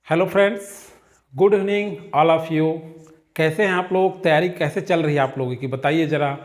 Hello friends, good evening all of you. कैसे हैं आप लोग? तैयारी कैसे चल रही है आप लोगों की, बताइए ज़रा।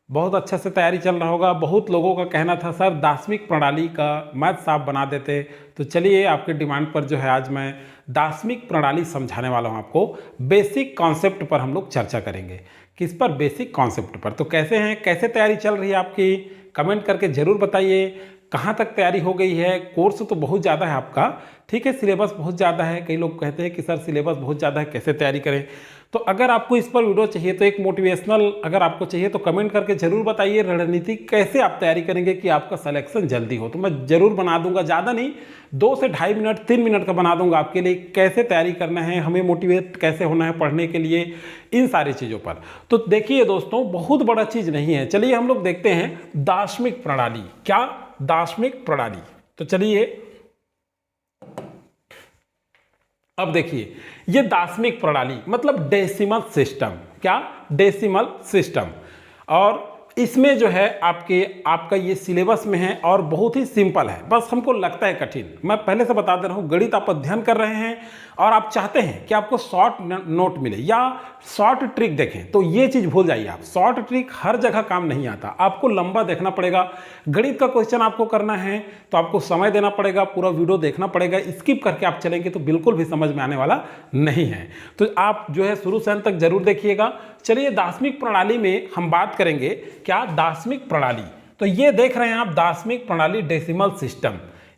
बहुत अच्छे से तैयारी चल रहा होगा। बहुत लोगों का कहना था सर दार्शनिक प्रणाली का मैथ्स आप बना देते, तो चलिए आपके डिमांड पर जो है आज मैं दार्शनिक प्रणाली समझाने वाला हूँ आपको। बेसिक कॉन्सेप्ट पर हम लोग चर्चा करेंगे। किस पर? बेसिक कॉन्सेप्ट पर। तो कैसे हैं, कैसे तैयारी चल रही है आपकी? कमेंट करके ज़रूर बताइए। कहाँ तक तैयारी हो गई है? कोर्स तो बहुत ज़्यादा है आपका, ठीक है, सिलेबस बहुत ज़्यादा है। कई लोग कहते हैं कि सर सिलेबस बहुत ज़्यादा है, कैसे तैयारी करें? तो अगर आपको इस पर वीडियो चाहिए, तो एक मोटिवेशनल अगर आपको चाहिए तो कमेंट करके जरूर बताइए रणनीति कैसे आप तैयारी करेंगे कि आपका सिलेक्शन जल्दी हो। तो मैं जरूर बना दूंगा, ज़्यादा नहीं, 2 से ढाई मिनट 3 मिनट का बना दूंगा आपके लिए। कैसे तैयारी करना है, हमें मोटिवेट कैसे होना है पढ़ने के लिए, इन सारी चीज़ों पर। तो देखिए दोस्तों, बहुत बड़ा चीज़ नहीं है। चलिए हम लोग देखते हैं दार्शनिक प्रणाली। क्या? दार्शनिक प्रणाली। तो चलिए अब देखिए, ये दार्शनिक प्रणाली मतलब डेसिमल सिस्टम। क्या? Decimal system. और इसमें जो है आपका ये सिलेबस में है और बहुत ही सिंपल है, बस हमको लगता है कठिन। मैं पहले से बता दे रहा हूँ, गणित आप अध्ययन कर रहे हैं और आप चाहते हैं कि आपको शॉर्ट नोट मिले या शॉर्ट ट्रिक देखें, तो ये चीज़ भूल जाइए आप। शॉर्ट ट्रिक हर जगह काम नहीं आता, आपको लंबा देखना पड़ेगा। गणित का क्वेश्चन आपको करना है तो आपको समय देना पड़ेगा, पूरा वीडियो देखना पड़ेगा। स्किप करके आप चलेंगे तो बिल्कुल भी समझ में आने वाला नहीं है। तो आप जो है शुरू से अंत तक जरूर देखिएगा। चलिए दार्शनिक प्रणाली में हम बात करेंगे। क्या? दार्शनिक प्रणाली। तो ये देख रहे हैं आप, दार्शनिक प्रणाली डेसिमल सिस्टम।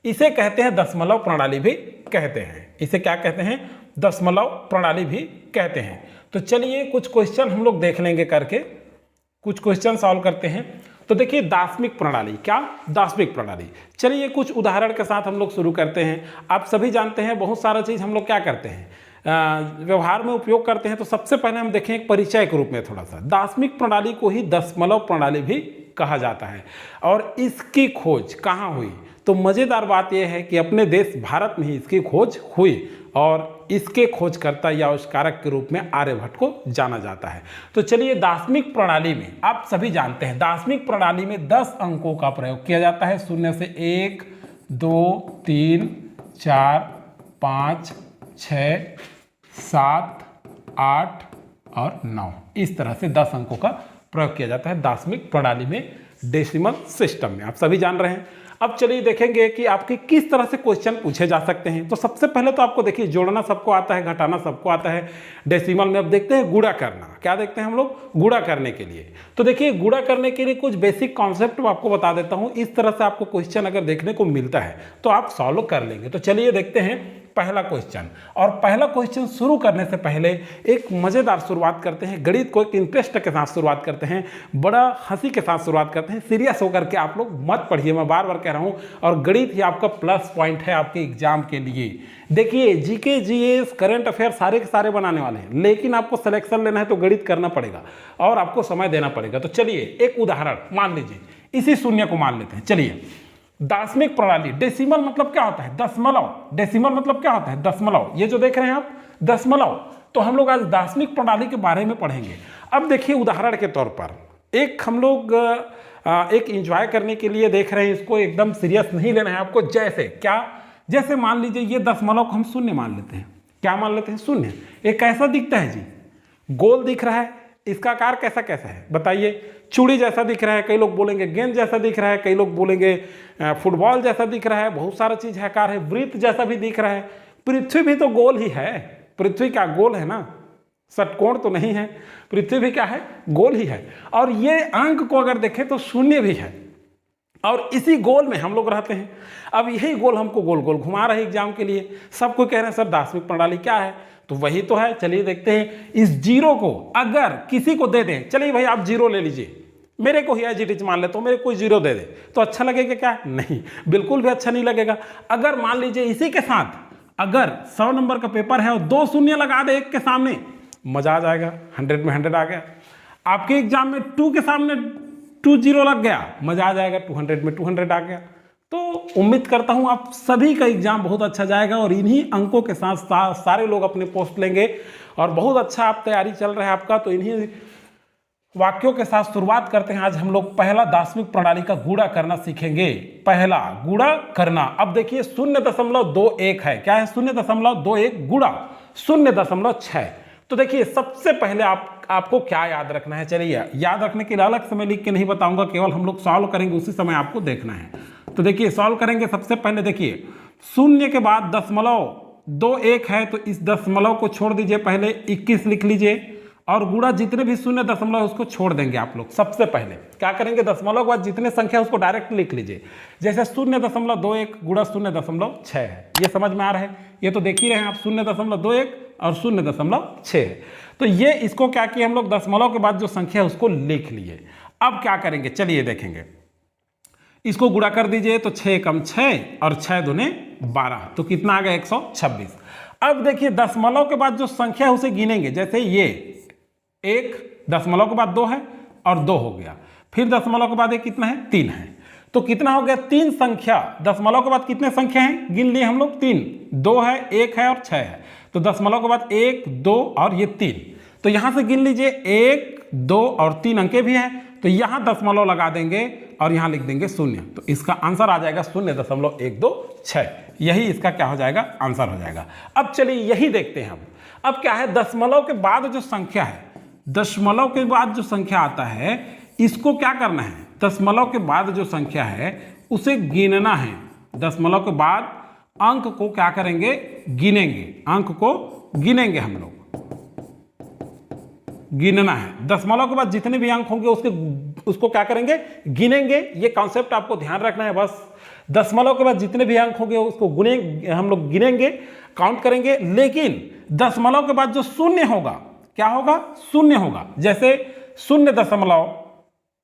इसे कहते हैं दशमलव प्रणाली भी कहते हैं। इसे क्या कहते हैं? दशमलव प्रणाली भी कहते हैं। तो चलिए कुछ क्वेश्चन हम लोग देख लेंगे करके, कुछ क्वेश्चन सॉल्व करते हैं। तो देखिए दार्शनिक प्रणाली। क्या? दार्शनिक प्रणाली। चलिए कुछ उदाहरण के साथ हम लोग शुरू करते हैं। आप सभी जानते हैं बहुत सारा चीज़ हम लोग क्या करते हैं, व्यवहार में उपयोग करते हैं। तो सबसे पहले हम देखें एक परिचय के रूप में थोड़ा सा। दार्शनिक प्रणाली को ही दशमलव प्रणाली भी कहा जाता है। और इसकी खोज कहाँ हुई? तो मज़ेदार बात यह है कि अपने देश भारत में ही इसकी खोज हुई और इसके खोजकर्ता या आविष्कारक के रूप में आर्यभट्ट को जाना जाता है। तो चलिए दार्शनिक प्रणाली में आप सभी जानते हैं, दार्शनिक प्रणाली में 10 अंकों का प्रयोग किया जाता है। शून्य से 1, 2, 3, 4, 5, 6, 7, 8 और 9, इस तरह से 10 अंकों का प्रयोग किया जाता है दार्शनिक प्रणाली में, डेसिमल सिस्टम में। आप सभी जान रहे हैं। अब चलिए देखेंगे कि आपके किस तरह से क्वेश्चन पूछे जा सकते हैं। तो सबसे पहले तो आपको देखिए, जोड़ना सबको आता है, घटाना सबको आता है। डेसिमल में अब देखते हैं गुणा करना। क्या देखते हैं हम लोग? गुणा करने के लिए। तो देखिए गुणा करने के लिए कुछ बेसिक कॉन्सेप्ट मैं आपको बता देता हूं। इस तरह से आपको क्वेश्चन अगर देखने को मिलता है तो आप सॉल्व कर लेंगे। तो चलिए देखते हैं पहला क्वेश्चन। और पहला क्वेश्चन शुरू करने से पहले एक मजेदार शुरुआत करते हैं। गणित को एक इंटरेस्ट के साथ शुरुआत करते हैं, बड़ा हंसी के साथ शुरुआत करते हैं। सीरियस होकर के आप लोग मत पढ़िए, मैं बार बार कह रहा हूं। और गणित ही आपका प्लस पॉइंट है आपके एग्जाम के लिए। देखिए जीके, जीएस, करंट अफेयर सारे के सारे बनाने वाले हैं, लेकिन आपको सिलेक्शन लेना है तो गणित करना पड़ेगा और आपको समय देना पड़ेगा। तो चलिए एक उदाहरण मान लीजिए, इसी शून्य को मान लेते हैं। चलिए दार्शनिक प्रणाली, डेसिमल मतलब क्या होता है? दशमलव। डेसिमल मतलब क्या होता है? दशमलव। ये जो देख रहे हैं आप, दशमलव। तो हम लोग आज दार्शनिक प्रणाली के बारे में पढ़ेंगे। अब देखिए उदाहरण के तौर पर एक हम लोग एक एंजॉय करने के लिए देख रहे हैं, इसको एकदम सीरियस नहीं लेना है आपको। जैसे क्या? जैसे मान लीजिए ये दशमलव को हम शून्य मान लेते हैं। क्या मान लेते हैं? शून्य। ये कैसा दिखता है जी? गोल दिख रहा है। इसका आकार कैसा कैसा है बताइए? चूड़ी जैसा दिख रहा है, कई लोग बोलेंगे गेंद जैसा दिख रहा है, कई लोग बोलेंगे फुटबॉल जैसा दिख रहा है, बहुत सारा चीज है, आकार है, वृत्त जैसा भी दिख रहा है। पृथ्वी भी तो गोल ही है। पृथ्वी क्या गोल है ना, षटकोण तो नहीं है। पृथ्वी भी क्या है? गोल ही है। और ये अंक को अगर देखें तो शून्य भी है और इसी गोल में हम लोग रहते हैं। अब यही गोल हमको गोल गोल घुमा रहे एग्जाम के लिए। सब कोई कह रहे हैं सर दार्शनिक प्रणाली क्या है? तो वही तो है। चलिए देखते हैं। इस जीरो को अगर किसी को दे दें, चलिए भाई आप जीरो ले लीजिए, मेरे को ही एज इट इज मान लेता हूं, मेरे को जीरो दे दे, तो अच्छा लगेगा क्या? नहीं, बिल्कुल भी अच्छा नहीं लगेगा। अगर मान लीजिए इसी के साथ अगर 100 नंबर का पेपर है और 2 शून्य लगा दे एक के सामने, मजा आ जाएगा। 100 में 100 आ गया। आपके एग्जाम में 2 के सामने 2 जीरो लग गया, मजा आ जाएगा। 200 में 200 आ गया। तो उम्मीद करता हूं आप सभी का एग्जाम बहुत अच्छा जाएगा और इन्हीं अंकों के साथ सारे लोग अपने पोस्ट लेंगे और बहुत अच्छा आप तैयारी चल रहा है आपका, तो इन्हीं वाक्यों के साथ शुरुआत करते हैं। आज हम लोग पहला दार्शनिक प्रणाली का गुणा करना सीखेंगे। पहला गुणा करना। अब देखिए 0.21 है, क्या है 0.21 गुणा 0.6। तो देखिए सबसे पहले आपको क्या याद रखना है, चलिए याद रखने के लिए अलग से मैं लिख के नहीं बताऊंगा, केवल हम लोग सॉल्व करेंगे उसी समय आपको देखना है। तो देखिए सॉल्व करेंगे। सबसे पहले देखिए 0 के बाद 0.21 है, तो इस दशमलव को छोड़ दीजिए, पहले 21 लिख लीजिए और गुणा जितने भी 0 उसको छोड़ देंगे आप लोग। सबसे पहले क्या करेंगे, दशमलव के बाद जितने संख्या उसको डायरेक्ट लिख लीजिए। जैसे 0.21 गुणा 0.6 है, ये समझ में आ रहा है। ये तो देख ही रहे हैं आप, 0.21 और 0.6 है। तो ये इसको क्या किया हम लोग, दशमलव के बाद जो संख्या है उसको लिख लिए। अब क्या करेंगे, चलिए देखेंगे। इसको गुणा कर दीजिए, तो 6 कम 6 और 6 दूने 12, तो कितना आ गया 126। अब देखिए दशमलव के बाद जो संख्या है उसे गिनेंगे। जैसे ये 1 दशमलव के बाद 2 है और 2 हो गया, फिर दशमलव के बाद एक कितना है 3 है, तो कितना हो गया 3 संख्या। दशमलव के बाद कितने संख्या हैं गिन लिए हम लोग, 3, 2 है, 1 है और 6 है। तो दशमलव के बाद 1 2 और ये 3, तो यहां से गिन लीजिए 1 2 और 3 अंके भी हैं, तो यहां दशमलव लगा देंगे और यहां लिख देंगे 0। तो इसका आंसर आ जाएगा 0.126। यही इसका क्या हो जाएगा, आंसर हो जाएगा। अब चलिए यही देखते हैं हम। अब क्या है, दशमलव के बाद जो संख्या है, दशमलव के बाद जो संख्या आता है इसको क्या करना है, दशमलव के बाद जो संख्या है उसे गिनना है। दशमलव के बाद अंक को क्या करेंगे, गिनेंगे, अंक को गिनेंगे हम लोग, गिनना है। दशमलव के बाद जितने भी अंक होंगे उसको क्या करेंगे, गिनेंगे। ये कॉन्सेप्ट आपको ध्यान रखना है बस। दशमलव के बाद जितने भी अंक होंगे उसको हम लोग गिनेंगे, काउंट करेंगे। लेकिन दशमलव के बाद जो शून्य होगा, क्या होगा, शून्य होगा। जैसे 0.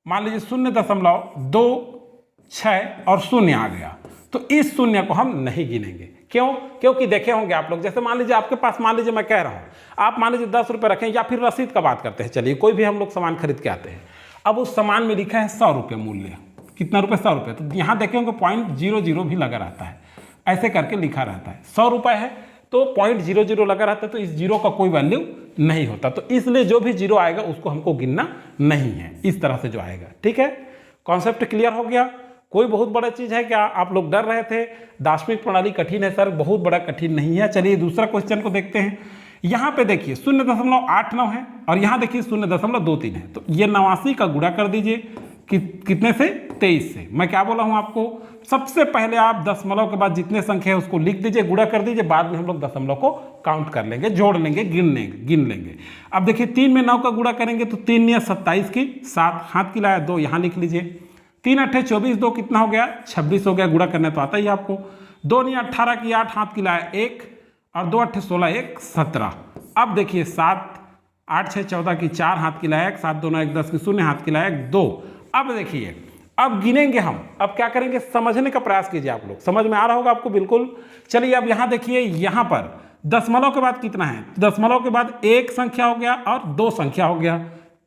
मान लीजिए 0.26 और 0 आ गया, तो इस 0 को हम नहीं गिनेंगे। क्यों, क्योंकि देखे होंगे आप लोग, जैसे मान लीजिए आपके पास, मान लीजिए मैं कह रहा हूं, आप मान लीजिए 10 रुपये रखें, या फिर रसीद का बात करते हैं। चलिए कोई भी हम लोग सामान खरीद के आते हैं, अब उस सामान में लिखा है 100 रुपये मूल्य, कितना रुपये, 100 रुपये। तो यहां देखे होंगे 0.00 भी लगा रहता है, ऐसे करके लिखा रहता है। 100 रुपये है तो 0.00 लगा रहता है, तो इस जीरो का कोई वैल्यू नहीं होता। तो इसलिए जो भी जीरो आएगा उसको हमको गिनना नहीं है, इस तरह से जो आएगा। ठीक है, कॉन्सेप्ट क्लियर हो गया। कोई बहुत बड़ा चीज है क्या, आप लोग डर रहे थे दार्शनिक प्रणाली कठिन है सर, बहुत बड़ा कठिन नहीं है। चलिए दूसरा क्वेश्चन को देखते हैं। यहाँ पे देखिए 0.89 है और यहाँ देखिए 0.23 है, तो ये 89 का गुणा कर दीजिए कितने से, 23 से। मैं क्या बोला हूँ आपको, सबसे पहले आप दशमलव के बाद जितने संख्या है उसको लिख दीजिए, गुणा कर दीजिए, बाद में हम लोग दशमलव को काउंट कर लेंगे, जोड़ लेंगे, गिन लेंगे। अब देखिए 3 में 9 का गुणा करेंगे तो 3 या 27 की 7, हाथ की लाया 2, यहाँ लिख लीजिए। 3 8 24, 2 कितना हो गया, 26 हो गया। गुणा करने तो आता ही आपको। 2 9 18 की 8, हाथ की लाया 1 और 2 8 16, 1 17। अब देखिए 7 8 6 14 की 4, हाथ की लाया 1, 7 2 9 1 10 की 0, हाथ की लाया 2। अब देखिए अब गिनेंगे हम। अब क्या करेंगे, समझने का प्रयास कीजिए आप लोग, समझ में आ रहा होगा आपको बिल्कुल। चलिए अब यहाँ देखिए, यहाँ पर दशमलव के बाद कितना है, दशमलव के बाद 1 संख्या हो गया और 2 संख्या हो गया,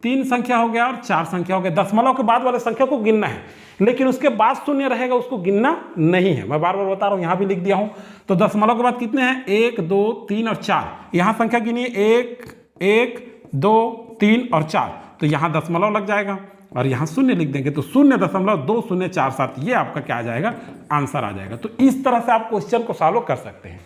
3 संख्या हो गया और 4 संख्या हो गया। दशमलव के बाद वाले संख्या को गिनना है, लेकिन उसके बाद शून्य रहेगा, उसको गिनना नहीं है। मैं बार बार बता रहा हूँ, यहाँ भी लिख दिया हूँ। तो दशमलव के बाद कितने हैं, 1 2 3 और 4। यहाँ संख्या गिनिए, 1 1 2 3 और 4, तो यहाँ दशमलव लग जाएगा और यहाँ शून्य लिख देंगे, तो 0.2047 ये आपका क्या आ जाएगा, आंसर आ जाएगा। तो इस तरह से आप क्वेश्चन को सॉल्व कर सकते हैं,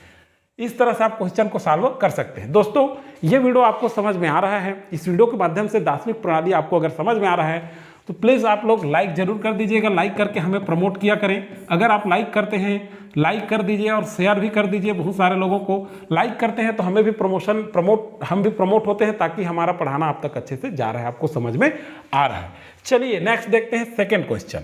इस तरह से आप क्वेश्चन को सॉल्व कर सकते हैं। दोस्तों ये वीडियो आपको समझ में आ रहा है, इस वीडियो के माध्यम से दार्शनिक प्रणाली आपको अगर समझ में आ रहा है तो प्लीज़ आप लोग लाइक जरूर कर दीजिएगा, लाइक करके हमें प्रमोट किया करें। अगर आप लाइक करते हैं, लाइक कर दीजिए और शेयर भी कर दीजिए, बहुत सारे लोगों को लाइक करते हैं तो हमें भी हम भी प्रमोट होते हैं, ताकि हमारा पढ़ाना आप तक अच्छे से जा रहा है, आपको समझ में आ रहा है। चलिए नेक्स्ट देखते हैं सेकेंड क्वेश्चन।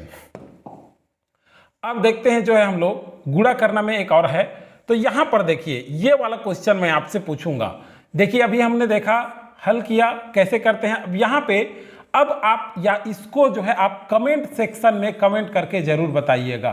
अब देखते हैं जो है हम लोग गुणा करना में एक और है। तो यहां पर देखिए ये वाला क्वेश्चन मैं आपसे पूछूंगा। देखिए अभी हमने देखा, हल किया, कैसे करते हैं। अब यहाँ पे अब आप या इसको जो है आप कमेंट सेक्शन में कमेंट करके जरूर बताइएगा,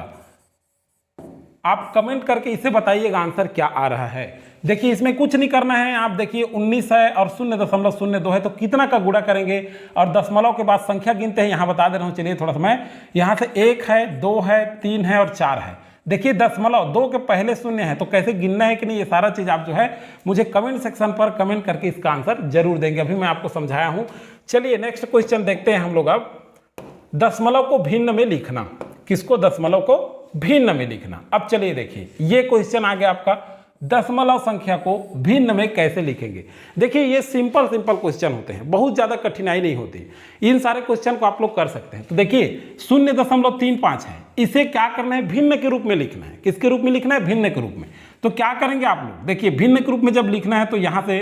आप कमेंट करके इसे बताइएगा आंसर क्या आ रहा है। देखिए इसमें कुछ नहीं करना है, आप देखिए 19 है और 0.02 है, तो कितना का गुणा करेंगे और दशमलव के बाद संख्या गिनते हैं। यहाँ बता दे रहा हूँ, चलिए थोड़ा सा मैं यहाँ से 1 है 2 है 3 है और 4 है। देखिए दशमलव 2 के पहले 0 है, तो कैसे गिनना है कि नहीं, ये सारा चीज़ आप जो है मुझे कमेंट सेक्शन पर कमेंट करके इसका आंसर जरूर देंगे। अभी मैं आपको समझाया हूँ। चलिए नेक्स्ट क्वेश्चन देखते हैं हम लोग अब। दशमलव को भिन्न में लिखना, किसको? दशमलव को भिन्न में लिखना। अब चलिए देखिए, ये क्वेश्चन आ गया आपका, दशमलव संख्या को भिन्न में कैसे लिखेंगे। देखिए ये सिंपल क्वेश्चन होते हैं, बहुत ज़्यादा कठिनाई नहीं होती, इन सारे क्वेश्चन को आप लोग कर सकते हैं। तो देखिए 0.35 है, इसे क्या करना है? भिन्न के रूप में लिखना है। किसके रूप में लिखना है? भिन्न के रूप में। तो क्या करेंगे आप लोग? देखिए भिन्न के रूप में जब लिखना है तो यहाँ से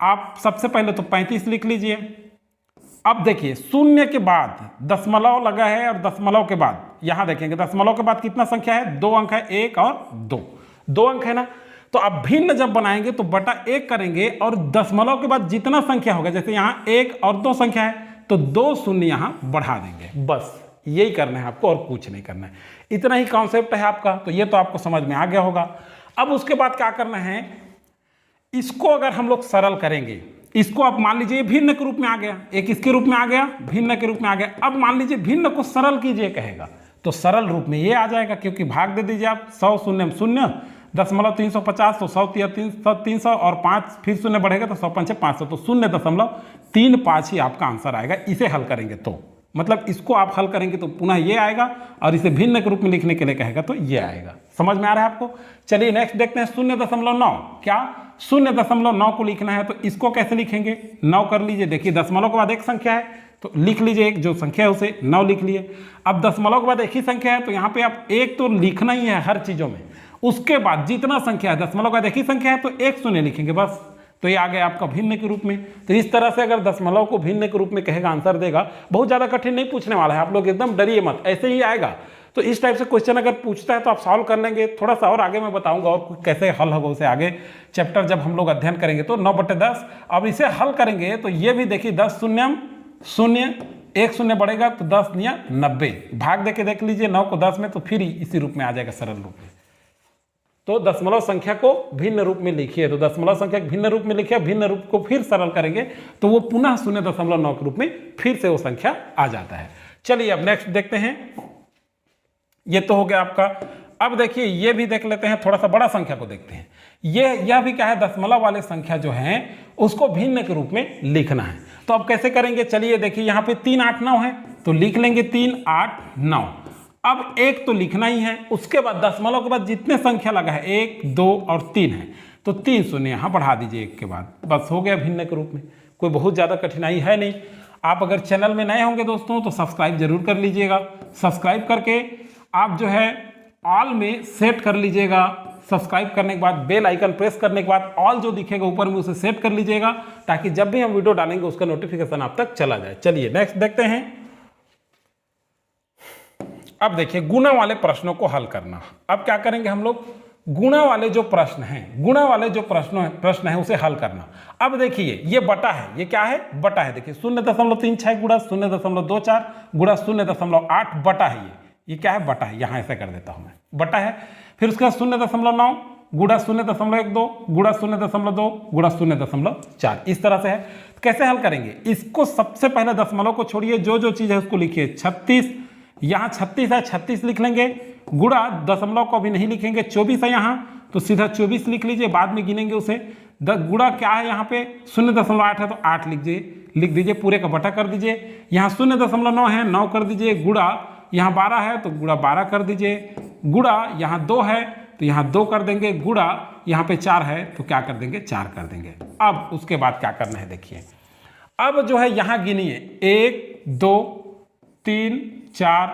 आप सबसे पहले तो 35 लिख लीजिए। अब देखिए शून्य के बाद दशमलव लगा है और दशमलव के बाद यहाँ देखेंगे दशमलव के बाद कितना संख्या है? 2 अंक है, 1 और 2 अंक है ना। तो अब भिन्न जब बनाएंगे तो बटा 1 करेंगे और दशमलव के बाद जितना संख्या होगा, जैसे यहाँ 1 और 2 संख्या है तो 2 शून्य यहाँ बढ़ा देंगे। बस यही करना है आपको और कुछ नहीं करना है, इतना ही कॉन्सेप्ट है आपका। तो ये तो आपको समझ में आ गया होगा। अब उसके बाद क्या करना है, इसको अगर हम लोग सरल करेंगे, इसको आप मान लीजिए भिन्न के रूप में आ गया, एक इसके रूप में आ गया, भिन्न के रूप में आ गया। अब मान लीजिए भिन्न को सरल कीजिए कहेगा, तो सरल रूप में ये आ जाएगा, क्योंकि भाग दे दीजिए आप 100 शून्य 0, दशमलव 350 तो 100 300 और 5 फिर शून्य बढ़ेगा तो 100 5 500, तो 0.35 ही आपका आंसर आएगा। इसे हल करेंगे तो मतलब इसको आप हल करेंगे तो पुनः ये आएगा, और इसे भिन्न के रूप में लिखने के लिए कहेगा तो ये आएगा। समझ में आ रहा है आपको? चलिए नेक्स्ट देखते हैं 0.9। क्या 0.9 को लिखना है, तो इसको कैसे लिखेंगे? 9 कर लीजिए। देखिए दशमलव के बाद एक संख्या है तो लिख लीजिए, एक जो संख्या है उसे 9 लिख लिए। अब दशमलव के बाद एक ही संख्या है तो यहाँ पे आप एक तो लिखना ही है हर चीज़ों में, उसके बाद जितना संख्या है, दशमलव के बाद एक ही संख्या है तो 1 शून्य लिखेंगे बस। तो ये आ गया आपका भिन्न के रूप में। तो इस तरह से अगर दशमलव को भिन्न के रूप में कहेगा आंसर देगा, बहुत ज़्यादा कठिन नहीं पूछने वाला है, आप लोग एकदम डरिए मत, ऐसे ही आएगा। तो इस टाइप से क्वेश्चन अगर पूछता है तो आप सॉल्व कर लेंगे। थोड़ा सा और आगे मैं बताऊंगा और कैसे हल होगा उसे आगे चैप्टर जब हम लोग अध्ययन करेंगे। तो 9/10 अब इसे हल करेंगे तो ये भी देखिए 10 शून्यम 0, 1 शून्य बढ़ेगा तो 10 × 90, भाग दे के देख लीजिए 9 को 10 में, तो फिर इसी रूप में आ जाएगा सरल रूप में। तो दशमलव संख्या को भिन्न रूप में लिखिए, तो दशमलव संख्या भिन्न रूप में लिखिए, भिन्न रूप को फिर सरल करेंगे तो वो पुनः 0.9 के रूप में फिर से वो संख्या आ जाता है। चलिए अब नेक्स्ट देखते हैं, ये तो हो गया आपका। अब देखिए ये भी देख लेते हैं, थोड़ा सा बड़ा संख्या को देखते हैं। यह भी क्या है, दशमलव वाले संख्या जो है उसको भिन्न के रूप में लिखना है। तो अब कैसे करेंगे? चलिए देखिए यहाँ पे 3 8 9 है तो लिख लेंगे 3 8 9। अब एक तो लिखना ही है, उसके बाद दशमलव के बाद जितने संख्या लगा है 1 2 और 3 है तो 3 शून्य यहाँ बढ़ा दीजिए एक के बाद, बस हो गया भिन्न के रूप में। कोई बहुत ज़्यादा कठिनाई है नहीं। आप अगर चैनल में नए होंगे दोस्तों तो सब्सक्राइब जरूर कर लीजिएगा। सब्सक्राइब करके आप जो है ऑल में सेट कर लीजिएगा। सब्सक्राइब करने के बाद बेल आइकन प्रेस करने के बाद ऑल जो दिखेगा ऊपर में उसे सेट कर लीजिएगा, ताकि जब भी हम वीडियो डालेंगे उसका नोटिफिकेशन आप तक चला जाए। चलिए नेक्स्ट देखते हैं। अब देखिए गुणा वाले प्रश्नों को हल करना। अब क्या करेंगे हम लोग? गुणा वाले जो प्रश्न हैं, गुणा वाले जो प्रश्न है उसे हल करना। अब देखिए ये बटा है, ये क्या है? बटा है। देखिए 0.36 गुणा 0.24 गुणा 0.8 बटा है। ये क्या है? बटा है। यहाँ ऐसे कर देता हूँ मैं, बटा है। फिर उसका 0.9 गुणा 0.12 गुणा 0.2 गुणा 0.4, इस तरह से है। कैसे हल करेंगे इसको? सबसे पहले दशमलव को छोड़िए, जो जो चीज़ है उसको लिखिए। 36, यहाँ 36 है, 36 लिख लेंगे। गुणा दशमलव को अभी नहीं लिखेंगे। 24 है यहाँ तो सीधा 24 लिख लीजिए, बाद में गिनेंगे उसे। गुणा क्या है यहाँ पे? 0.8 है तो 8 लिख दीजिए, पूरे का बटा कर दीजिए। यहाँ 0.9 है, 9 कर दीजिए। गुणा यहाँ 12 है तो गुणा 12 कर दीजिए। गुणा यहाँ 2 है तो यहाँ 2 कर देंगे। गुणा यहाँ पे 4 है तो क्या कर देंगे? 4 कर देंगे। अब उसके बाद क्या करना है देखिए, अब जो है यहाँ गिनिए 1 2 3 4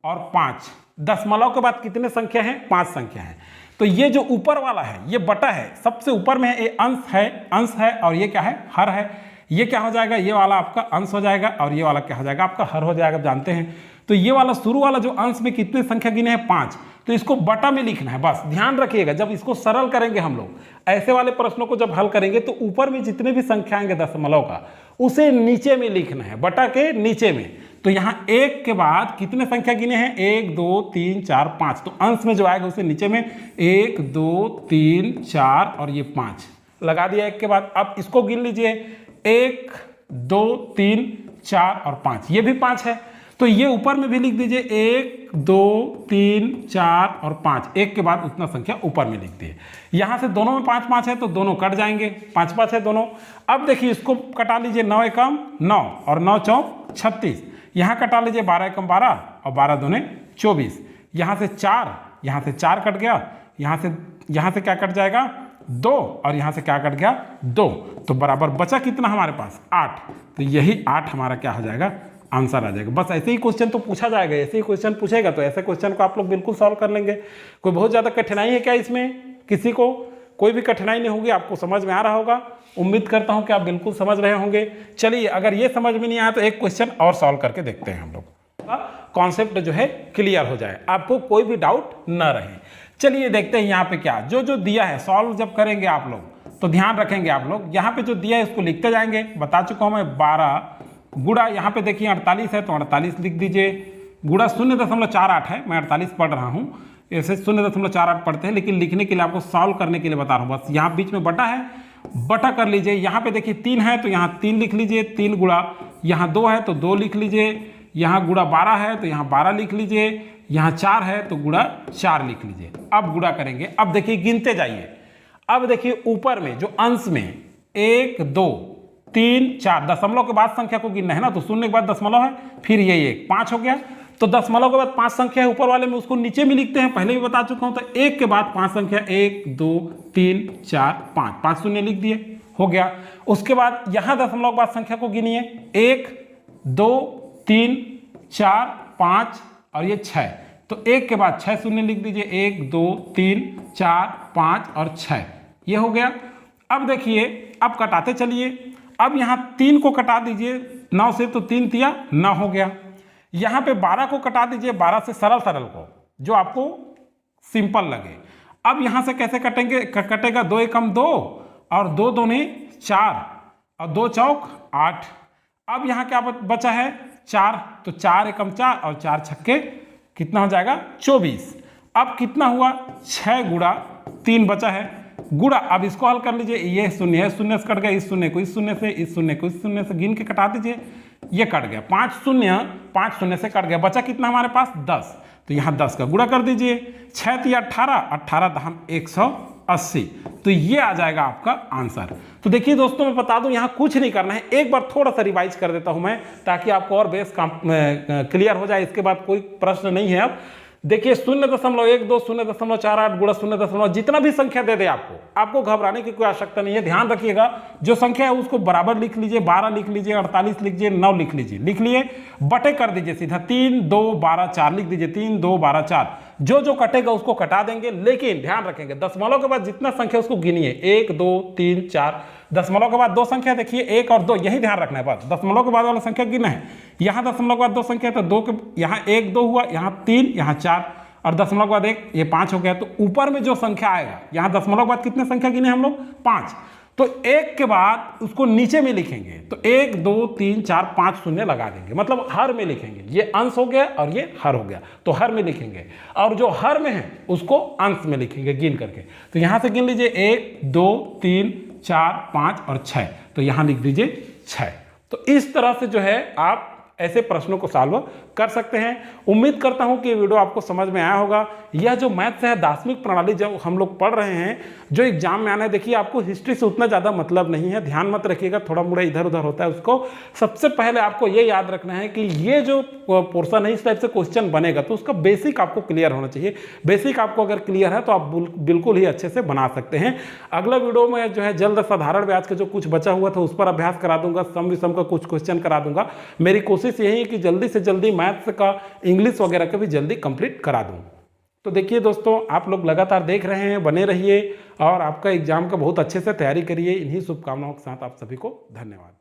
और 5। दशमलव के बाद कितने संख्या हैं? 5 संख्या है। तो ये जो ऊपर वाला है ये बटा है, सबसे ऊपर में है, ये अंश है और ये क्या है? हर है। ये क्या हो जाएगा? ये वाला आपका अंश हो जाएगा और ये वाला क्या हो जाएगा? आपका हर हो जाएगा, जानते हैं। तो ये वाला शुरू वाला जो अंश में कितने संख्या गिने हैं? 5, तो इसको बटा में लिखना है। बस ध्यान रखिएगा, जब इसको सरल करेंगे हम लोग, ऐसे वाले प्रश्नों को जब हल करेंगे तो ऊपर में जितने भी संख्या आएंगे दशमलव का, उसे नीचे में लिखना है, बटा के नीचे में। तो यहाँ 1 के बाद कितने संख्या गिने हैं? 1 2 3 4 5, तो अंश में जो आएगा उसे नीचे में 1 2 3 4 और ये 5 लगा दिया 1 के बाद। अब इसको गिन लीजिए, 1 2 3 4 और 5, ये भी 5 है। तो ये ऊपर में भी लिख दीजिए 1 2 3 4 और 5, एक के बाद उतना संख्या ऊपर में लिख दिए। यहाँ से दोनों में 5 5 है तो दोनों कट जाएंगे, 5 5 है दोनों। अब देखिए इसको कटा लीजिए, 9 एकम 9 और 9 चौक 36, यहाँ कटा लीजिए 12 एकम 12 और 12 दूने 24, यहाँ से 4, यहाँ से 4 कट गया, यहाँ से क्या कट जाएगा 2 और यहाँ से क्या कट गया 2, तो बराबर बचा कितना हमारे पास 8। तो यही 8 हमारा क्या हो जाएगा, आंसर आ जाएगा। बस ऐसे ही क्वेश्चन तो पूछा जाएगा, ऐसे ही क्वेश्चन पूछेगा तो ऐसे क्वेश्चन को आप लोग बिल्कुल सॉल्व कर लेंगे। कोई बहुत ज़्यादा कठिनाई है क्या इसमें? किसी को कोई भी कठिनाई नहीं होगी, आपको समझ में आ रहा होगा। उम्मीद करता हूँ कि आप बिल्कुल समझ रहे होंगे। चलिए, अगर ये समझ में नहीं आया तो एक क्वेश्चन और सॉल्व करके देखते हैं हम लोग, कॉन्सेप्ट जो है क्लियर हो जाए, आपको कोई भी डाउट न रहे। चलिए देखते हैं यहाँ पे क्या जो दिया है। सॉल्व जब करेंगे आप लोग तो ध्यान रखेंगे आप लोग, यहाँ पे जो दिया है इसको लिखते जाएंगे। बता चुका हूँ मैं 12 गुड़ा, यहाँ पे देखिए 48 है तो 48 लिख दीजिए। गुड़ा 0.48 है, मैं 48 पढ़ रहा हूँ, ऐसे 0.48 पढ़ते हैं, लेकिन लिखने के लिए आपको सॉल्व करने के लिए बता रहा हूँ। बस यहाँ बीच में बटा है, बटा कर लीजिए। यहाँ पे देखिए 3 है तो यहाँ 3 लिख लीजिए, 3 गुड़ा, यहाँ 2 है तो 2 लिख लीजिए, यहाँ गुड़ा 12 है तो यहाँ 12 लिख लीजिए, यहाँ 4 है तो गुड़ा 4 लिख लीजिए। अब गुड़ा करेंगे, अब देखिए गिनते जाइए। अब देखिए ऊपर में जो अंश में 1 2 3 4 दशमलव के बाद संख्या को गिनना है ना, तो शून्य के बाद दशमलव है, फिर ये 1 5 हो गया। तो दशमलव के बाद 5 संख्या है ऊपर वाले में, उसको नीचे में लिखते हैं, पहले भी बता चुका हूं। तो 1 के बाद 5 संख्या 1 2 3 4 5, 5 शून्य लिख दिए, हो गया। उसके बाद यहां दशमलव के बाद संख्या को गिनिए, 1 2 3 4 5 और ये 6, तो 1 के बाद 6 शून्य लिख दीजिए, 1 2 3 4 5 और 6, ये हो गया। अब देखिए, अब कटाते चलिए। अब यहाँ 3 को कटा दीजिए 9 से, तो 3 तिया 9 हो गया। यहाँ पे 12 को कटा दीजिए 12 से, सरल को जो आपको सिंपल लगे। अब यहाँ से कैसे कटेंगे, कटेगा 2 एकम 2 और 2 दूने 4 और 2 चौक 8। अब यहाँ क्या बचा है 4, तो 4 एकम 4 और 4 छक्के कितना हो जाएगा 24। अब कितना हुआ 6 गुड़ा 3 बचा है गुड़ा। अब इसको हल कर लीजिए, ये शून्य है, शून्य से कट गया, इस शून्य को इस शून्य से, इस शून्य को इस शून्य से गिन के कटा दीजिए, ये कट गया। 5 शून्य से कट गया, बचा कितना हमारे पास 10, तो यहाँ 10 का गुड़ा कर दीजिए। 6 तिया 18, 18 दहम 180, तो ये आ जाएगा आपका आंसर। तो देखिए दोस्तों, मैं बता दूं यहाँ कुछ नहीं करना है, एक बार थोड़ा सा रिवाइज कर देता हूं मैं, ताकि आपको और बेस क्लियर हो जाए। इसके बाद कोई प्रश्न नहीं है। अब देखिए 0.12 0.48 गुणा 0, जितना भी संख्या दे दे आपको घबराने की कोई आवश्यकता नहीं है। ध्यान रखिएगा, जो संख्या है उसको बराबर लिख लीजिए, 12 लिख लीजिए, 48 लिख लीजिए, 9 लिख लीजिए, लिख लिए, बटे कर दीजिए सीधा, 3 2 12 4 लिख दीजिए, 3 2 12 4। जो कटेगा उसको कटा देंगे, लेकिन ध्यान रखेंगे दशमलव के बाद जितना संख्या उसको गिनिए, 1 2 3 4। दशमलव के बाद 2 संख्या देखिए 1 और 2, यही ध्यान रखना है बस। दशमलव के बाद वाला संख्या गिना है, यहाँ दशमलव के बाद 2 संख्या, तो 2 के यहाँ 1 2 हुआ, यहाँ 3, यहाँ 4 और दशमलव के बाद 1, ये 5 हो गया। तो ऊपर में जो संख्या आएगा, यहाँ दशमलव के बाद कितने संख्या गिने हम लोग 5, तो 1 के बाद उसको नीचे में लिखेंगे, तो 1 2 3 4 5 शून्य लगा देंगे, मतलब हर में लिखेंगे। ये अंश हो गया और ये हर हो गया, तो हर में लिखेंगे, और जो हर में है उसको अंश में लिखेंगे गिन करके। तो यहाँ से गिन लीजिए 1 2 3 4 5 और 6, तो यहाँ लिख दीजिए 6। तो इस तरह से जो है आप ऐसे प्रश्नों को सॉल्व कर सकते हैं। उम्मीद करता हूं कि ये वीडियो आपको समझ में आया होगा। यह जो मैथ्स है, दार्शनिक प्रणाली जब हम लोग पढ़ रहे हैं, जो एग्जाम में आना है, देखिए आपको हिस्ट्री से उतना ज़्यादा मतलब नहीं है, ध्यान मत रखिएगा, थोड़ा मोड़ा इधर उधर होता है। उसको सबसे पहले आपको ये याद रखना है कि ये जो पोर्शन है, इस टाइप से क्वेश्चन बनेगा तो उसका बेसिक आपको क्लियर होना चाहिए। बेसिक आपको अगर क्लियर है तो आप बिल्कुल ही अच्छे से बना सकते हैं। अगला वीडियो में जो है जल्द साधारण ब्याज का जो कुछ बचा हुआ था उस पर अभ्यास करा दूंगा, सम विषम का कुछ क्वेश्चन करा दूंगा। मेरी कोशिश यही है कि जल्दी से जल्दी मैथ्स का, इंग्लिश वगैरह का भी जल्दी कंप्लीट करा दूं। तो देखिए दोस्तों, आप लोग लगातार देख रहे हैं, बने रहिए और आपका एग्जाम का बहुत अच्छे से तैयारी करिए। इन्हीं शुभकामनाओं के साथ आप सभी को धन्यवाद।